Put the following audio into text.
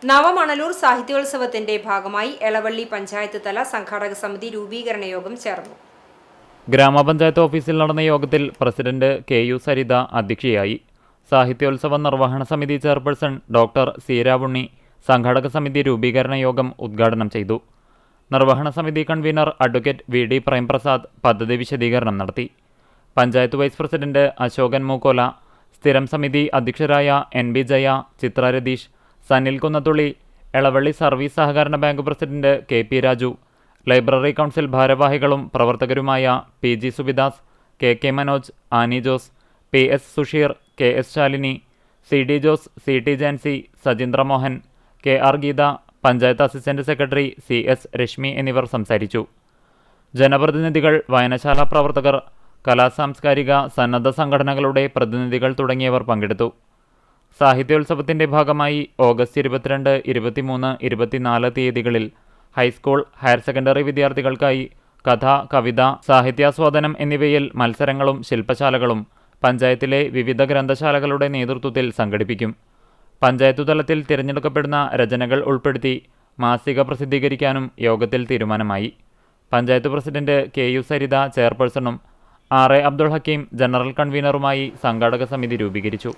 നവമണലൂർ സാഹിത്യോത്സവത്തിന്റെ ഭാഗമായി എളവള്ളി പഞ്ചായത്ത് തല സംഘാടക സമിതി രൂപീകരണ യോഗം ചേർന്നു. ഗ്രാമപഞ്ചായത്ത് ഓഫീസിൽ നടന്ന യോഗത്തിൽ പ്രസിഡന്റ് KU സരിത അധ്യക്ഷയായി. സാഹിത്യോത്സവ നിർവഹണ സമിതി ചെയർപേഴ്സൺ ഡോക്ടർ സീരാവുണ്ണി സംഘാടക സമിതി രൂപീകരണ യോഗം ഉദ്ഘാടനം ചെയ്തു. നിർവഹണ സമിതി കൺവീനർ അഡ്വക്കേറ്റ് VD പ്രേംപ്രസാദ് പദ്ധതി വിശദീകരണം നടത്തി. പഞ്ചായത്ത് വൈസ് പ്രസിഡന്റ് അശോകൻ മൂക്കോല, സ്ഥിരം സമിതി അധ്യക്ഷരായ NB ജയ, ചിത്ര രതീഷ്, സനിൽ കുന്നത്തുള്ളി, എളവള്ളി സർവീസ് സഹകരണ bank president KP Raju, library council ഭാരവാഹികളും പ്രവർത്തകരുമായ PG Subidas, KK Manoj, Annie Jose, PS Susheer, KS Shalini, CD Jose, CT Jancy, Sajeendra Mohan, KR Geetha, panchayat assistant secretary CS Reshmi എന്നിവർ സംസാരിച്ചു. ജനപ്രതിനിധികൾ, വായനശാല പ്രവർത്തകർ, കലാസാംസ്കാരിക സന്നദ്ധ സംഘടനകളുടെ പ്രതിനിധികൾ തുടങ്ങിയവർ പങ്കെടുത്തു. സാഹിത്യോത്സവത്തിന്റെ ഭാഗമായി ഓഗസ്റ്റ് 22, 23, 24 തീയതികളിൽ ഹൈസ്കൂൾ, ഹയർ സെക്കൻഡറി വിദ്യാർത്ഥികൾക്കായി കഥ, കവിത, സാഹിത്യാസ്വാദനം എന്നിവയിൽ മത്സരങ്ങളും ശില്പശാലകളും പഞ്ചായത്തിലെ വിവിധ ഗ്രന്ഥശാലകളുടെ നേതൃത്വത്തിൽ സംഘടിപ്പിക്കും. പഞ്ചായത്തു തലത്തിൽ തിരഞ്ഞെടുക്കപ്പെടുന്ന രചനകൾ ഉൾപ്പെടുത്തി മാസിക പ്രസിദ്ധീകരിക്കാനും യോഗത്തിൽ തീരുമാനമായി. പഞ്ചായത്ത് പ്രസിഡന്റ് KU സരിത ചെയർപേഴ്സണും RA അബ്ദുൾ ഹക്കീം ജനറൽ കൺവീനറുമായി സംഘാടക സമിതി രൂപീകരിച്ചു.